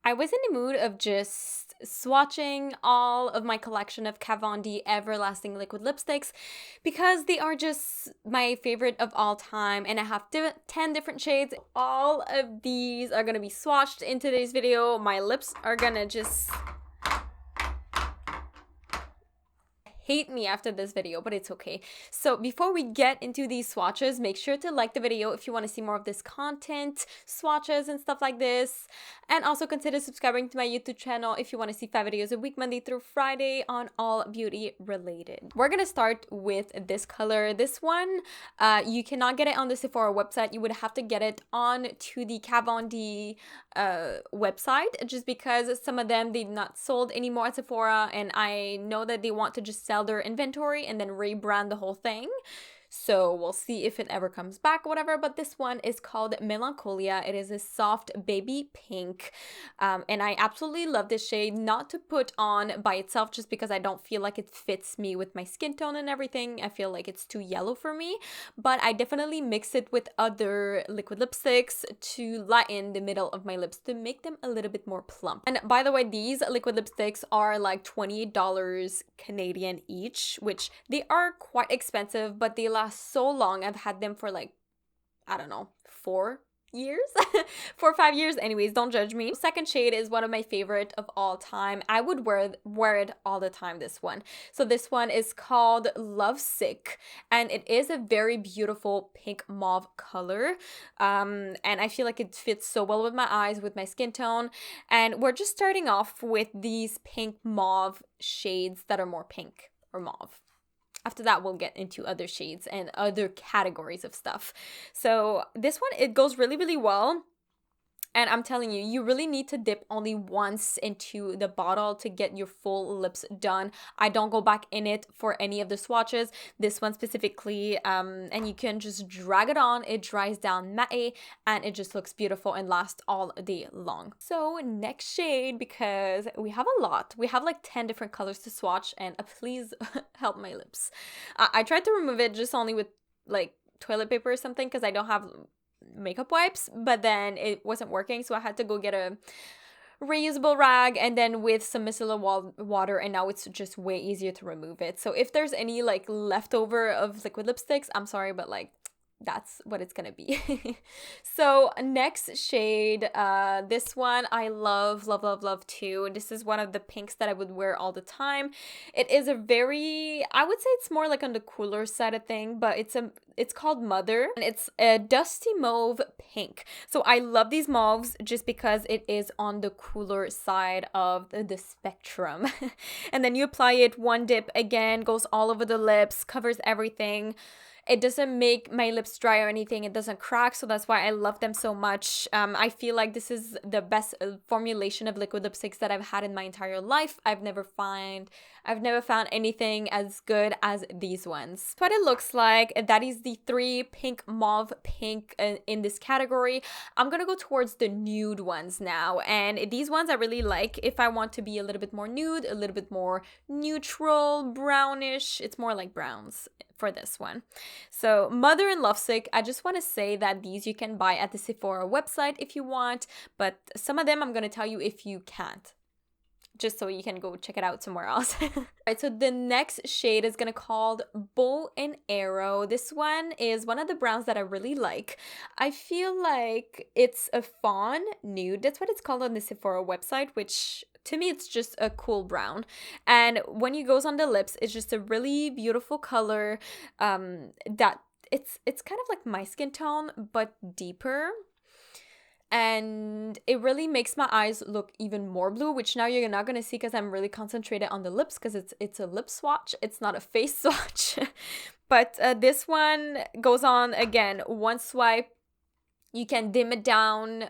I was in the mood of just swatching all of my collection of KVD Everlasting liquid lipsticks because they are just my favorite of all time, and I have 10 different shades. All of these are gonna be swatched in today's video. My lips are gonna just hate me after this video, but it's okay. So before we get into these swatches, make sure to like the video if you want to see more of this content, swatches and stuff like this, and also consider subscribing to my YouTube channel if you want to see 5 videos a week, Monday through Friday, on all beauty related. We're gonna start with this color. This one, you cannot get it on the Sephora website. You would have to get it on to the KVD website, just because some of them they're not sold anymore at Sephora, and I know that they want to just sell their inventory and then rebrand the whole thing. So we'll see if it ever comes back or whatever. But this one is called Melancholia. It is a soft baby pink, and I absolutely love this shade. Not to put on by itself just because I don't feel like it fits me with my skin tone and everything. I feel like it's too yellow for me, but I definitely mix it with other liquid lipsticks to lighten the middle of my lips to make them a little bit more plump. And by the way, these liquid lipsticks are like $28 Canadian each, which they are quite expensive, but they last so long. I've had them for like, I don't know, 4 years 4 or 5 years. Anyways, don't judge me. Second shade is one of my favorite of all time. I would wear it all the time, this one. So this one is called Lovesick, and it is a very beautiful pink mauve color, and I feel like it fits so well with my eyes, with my skin tone. And we're just starting off with these pink mauve shades that are more pink or mauve. After that, we'll get into other shades and other categories of stuff. So this one, it goes really, really well. And I'm telling you, you really need to dip only once into the bottle to get your full lips done. I don't go back in it for any of the swatches. This one specifically, and you can just drag it on. It dries down matte, and it just looks beautiful and lasts all day long. So next shade, because we have a lot. We have like 10 different colors to swatch, and please help my lips. I tried to remove it just only with like toilet paper or something because I don't have makeup wipes, but then it wasn't working, so I had to go get a reusable rag and then with some micellar water, and now it's just way easier to remove it. So if there's any like leftover of liquid lipsticks, I'm sorry, but like that's what it's gonna be. So next shade, this one I love too. This is one of the pinks that I would wear all the time. It is a very, I would say it's more like on the cooler side of thing, but it's called Mother, and it's a dusty mauve pink. So I love these mauves just because it is on the cooler side of the spectrum. And then you apply it, one dip, again, goes all over the lips, covers everything. It doesn't make my lips dry or anything. It doesn't crack, so that's why I love them so much. I feel like this is the best formulation of liquid lipsticks that I've had in my entire life. I've never found anything as good as these ones. What it looks like, that is the 3 pink mauve pink in this category. I'm gonna go towards the nude ones now, and these ones I really like if I want to be a little bit more nude, a little bit more neutral, brownish. It's more like browns for this one. So Mother and Lovesick, I just want to say that these you can buy at the Sephora website if you want, but some of them I'm going to tell you if you can't, just so you can go check it out somewhere else. Alright, so the next shade is gonna called Bow and Arrow. This one is one of the browns that I really like. I feel like it's a fawn nude. That's what it's called on the Sephora website, which to me it's just a cool brown. And when it goes on the lips, it's just a really beautiful color. That it's kind of like my skin tone, but deeper. And it really makes my eyes look even more blue, which now you're not gonna see because I'm really concentrated on the lips because it's a lip swatch, it's not a face swatch. But this one goes on, again, one swipe. You can dim it down,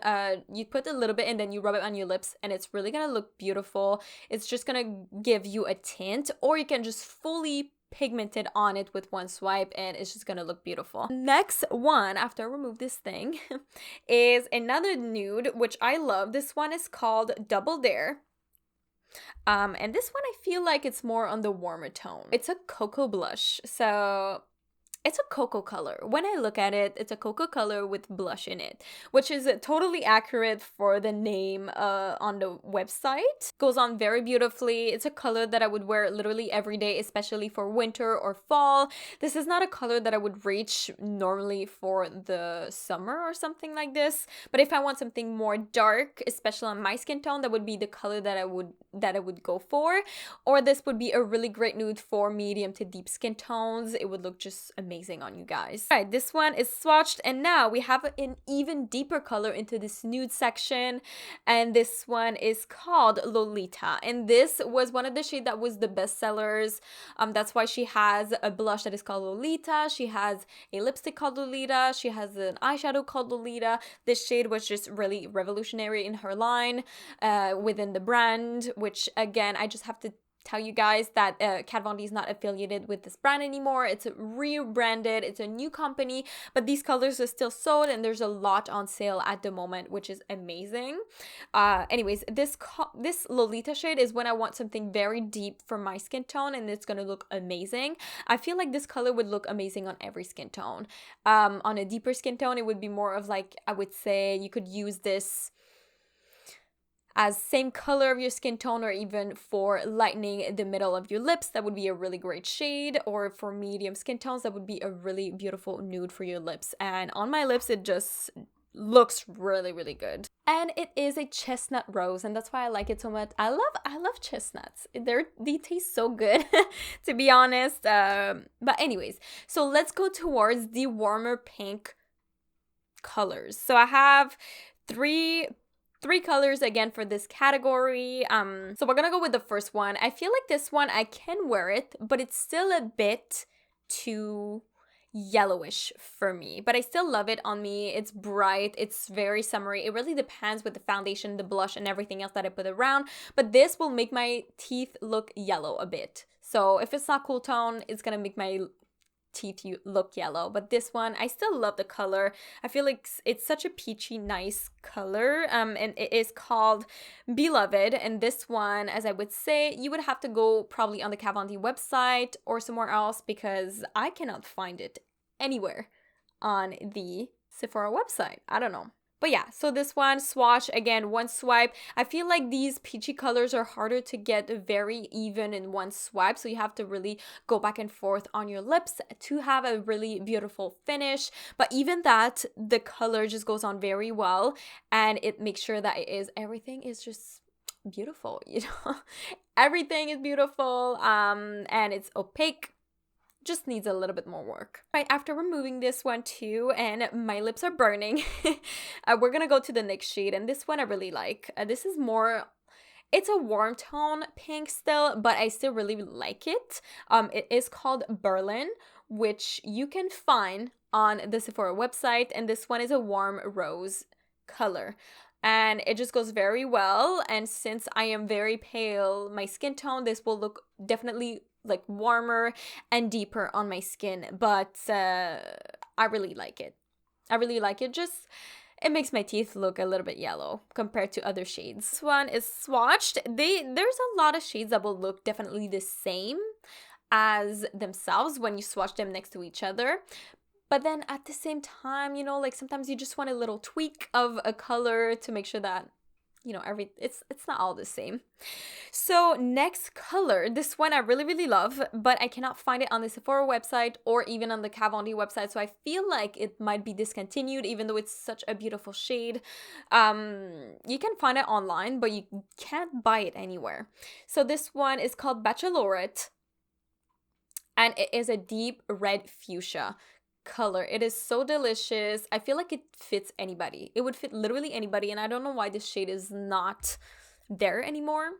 you put a little bit and then you rub it on your lips, and it's really gonna look beautiful. It's just gonna give you a tint, or you can just fully pigmented on it with one swipe, and it's just gonna look beautiful. Next one, after I remove this thing, is another nude, which I love. This one is called Double Dare. And this one I feel like it's more on the warmer tone. It's a cocoa blush, so it's a cocoa color. When I look at it, it's a cocoa color with blush in it, which is totally accurate for the name on the website. Goes on very beautifully. It's a color that I would wear literally every day, especially for winter or fall. This is not a color that I would reach normally for the summer or something like this, but if I want something more dark, especially on my skin tone, that would be the color that I would go for. Or this would be a really great nude for medium to deep skin tones. It would look just amazing on you guys. All right, this one is swatched, and now we have an even deeper color into this nude section, and this one is called Lolita, and this was one of the shades that was the best sellers. That's why she has a blush that is called Lolita. She has a lipstick called Lolita. She has an eyeshadow called Lolita. This shade was just really revolutionary in her line within the brand, which again, I just have to tell you guys that Kat Von D is not affiliated with this brand anymore. It's rebranded. It's a new company, but these colors are still sold, and there's a lot on sale at the moment, which is amazing. Anyways, this Lolita shade is when I want something very deep for my skin tone, and it's gonna look amazing. I feel like this color would look amazing on every skin tone. On a deeper skin tone, it would be more of like, I would say you could use this as same color of your skin tone, or even for lightening the middle of your lips, that would be a really great shade. Or for medium skin tones, that would be a really beautiful nude for your lips. And on my lips, it just looks really, really good. And it is a chestnut rose, and that's why I like it so much. I love chestnuts. They taste so good, to be honest. But anyways, so let's go towards the warmer pink colors. So I have three colors again for this category. So we're gonna go with the first one. I feel like this one, I can wear it, but it's still a bit too yellowish for me, but I still love it on me. It's bright, it's very summery. It really depends with the foundation, the blush, and everything else that I put around, but this will make my teeth look yellow a bit. So if it's not cool tone, it's gonna make my teeth look yellow. But this one, I still love the color. I feel like it's such a peachy nice color, and it is called Beloved. And this one, as I would say, you would have to go probably on the Kat Von D website or somewhere else, because I cannot find it anywhere on the Sephora website. I don't know. But yeah, so this one, swatch, again, one swipe. I feel like these peachy colors are harder to get very even in one swipe, so you have to really go back and forth on your lips to have a really beautiful finish. But even that, the color just goes on very well, and it makes sure that everything is just beautiful, you know? Everything is beautiful, and it's opaque. Just needs a little bit more work. Right, after removing this one too, and my lips are burning, we're gonna go to the next shade, and this one I really like. This is more, it's a warm tone pink still, but I still really like it. It is called Berlin, which you can find on the Sephora website, and this one is a warm rose color. And it just goes very well, and since I am very pale, my skin tone, this will look definitely like warmer and deeper on my skin, but I really like it. Just it makes my teeth look a little bit yellow compared to other shades. This one is swatched. There's a lot of shades that will look definitely the same as themselves when you swatch them next to each other. But then at the same time, you know, like sometimes you just want a little tweak of a color to make sure that, you know, it's not all the same. So next color, this one I really, really love, but I cannot find it on the Sephora website or even on the Kat Von D website, so I feel like it might be discontinued, even though it's such a beautiful shade. You can find it online, but you can't buy it anywhere. So this one is called Bachelorette, and it is a deep red fuchsia color. It is so delicious. I feel like it fits anybody. It would fit literally anybody, and I don't know why this shade is not there anymore.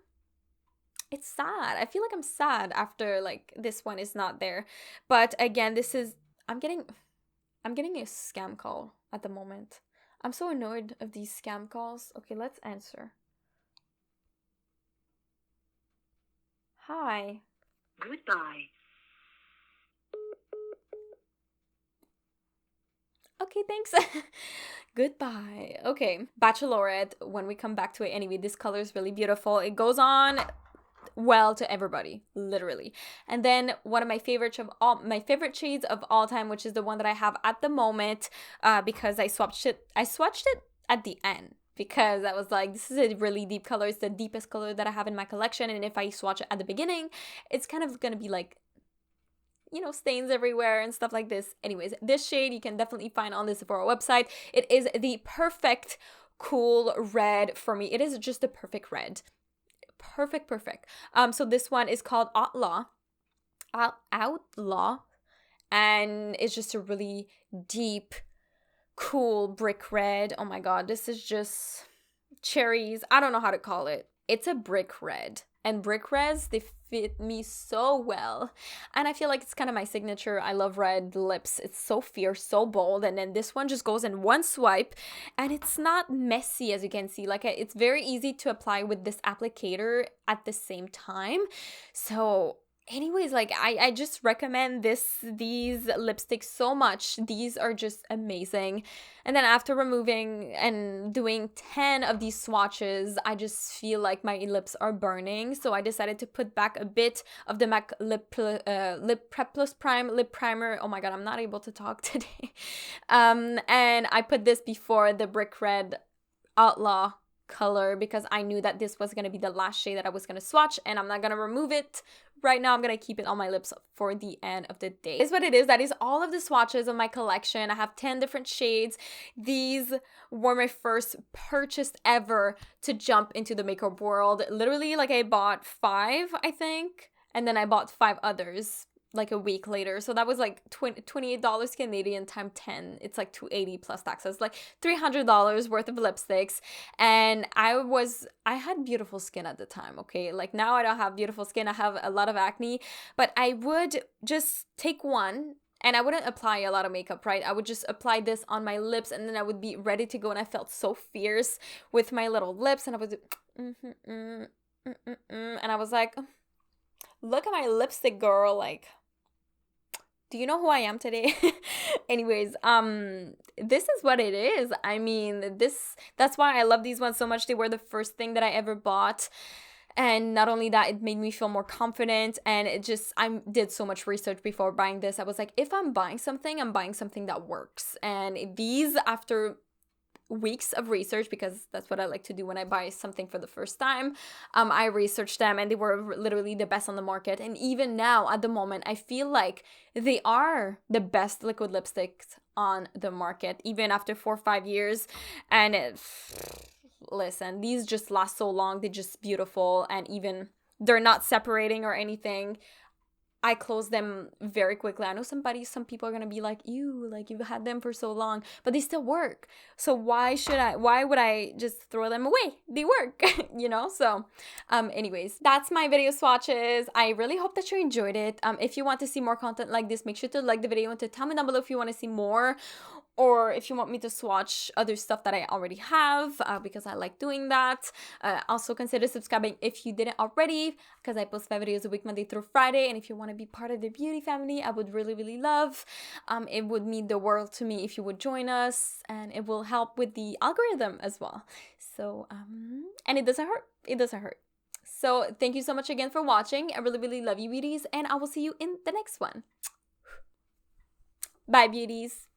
It's sad. I feel like I'm sad after like this one is not there. But again, this is I'm getting a scam call at the moment. I'm so annoyed of these scam calls. Okay, let's answer. Hi. Goodbye. Okay, thanks. Goodbye. Okay, Bachelorette, when we come back to it anyway, this color is really beautiful. It goes on well to everybody, literally. And then one of my favorite shades of all time, which is the one that I have at the moment, because I swatched it at the end, because I was like, this is a really deep color. It's the deepest color that I have in my collection, and if I swatch it at the beginning, it's kind of gonna be like, you know, stains everywhere and stuff like this. Anyways, this shade you can definitely find on the Sephora website. It is the perfect cool red for me. It is just the perfect red. Perfect. So this one is called Outlaw, and it's just a really deep, cool brick red. Oh my god, this is just cherries. I don't know how to call it. It's a brick red, and brick reds, they fit me so well, and I feel like it's kind of my signature. I love red lips. It's so fierce, so bold, and then this one just goes in one swipe, and it's not messy, as you can see. Like, it's very easy to apply with this applicator at the same time. So anyways, like, I just recommend these lipsticks so much. These are just amazing. And then after removing and doing 10 of these swatches, I just feel like my lips are burning, so I decided to put back a bit of the MAC Lip Prep Plus Prime lip primer. Oh my god, I'm not able to talk today. And I put this before the brick red Outlaw color, because I knew that this was going to be the last shade that I was going to swatch, and I'm not going to remove it right now. I'm going to keep it on my lips for the end of the day. Is what it is. That is all of the swatches of my collection. I have 10 different shades. These were my first purchase ever to jump into the makeup world. Literally, like, I bought 5, I think, and then I bought 5 others like a week later. So that was like $28 Canadian times 10. It's like $280 plus taxes, like $300 worth of lipsticks. And I had beautiful skin at the time, okay? Like, now I don't have beautiful skin. I have a lot of acne, but I would just take one, and I wouldn't apply a lot of makeup, right? I would just apply this on my lips, and then I would be ready to go, and I felt so fierce with my little lips, and I was and I was like, look at my lipstick, girl. Like, do you know who I am today? Anyways, this is what it is. I mean, that's why I love these ones so much. They were the first thing that I ever bought. And not only that, it made me feel more confident, and I did so much research before buying this. I was like, if I'm buying something that works. And these, after weeks of research, because that's what I like to do when I buy something for the first time, I researched them, and they were literally the best on the market. And even now, at the moment, I feel like they are the best liquid lipsticks on the market, even after 4 or 5 years. And listen, these just last so long. They're just beautiful, and even they're not separating or anything. I close them very quickly. I know some people are gonna be like, ew, like, you've had them for so long, but they still work. So why would I just throw them away? They work, you know? So anyways, that's my video swatches. I really hope that you enjoyed it. If you want to see more content like this, make sure to like the video and to tell me down below if you want to see more, or if you want me to swatch other stuff that I already have, because I like doing that. Also consider subscribing if you didn't already, because I post 5 videos a week, Monday through Friday. And if you want to be part of the beauty family, I would really, really love. It would mean the world to me if you would join us, and it will help with the algorithm as well. So, and it doesn't hurt. So thank you so much again for watching. I really, really love you, beauties, and I will see you in the next one. Bye, beauties.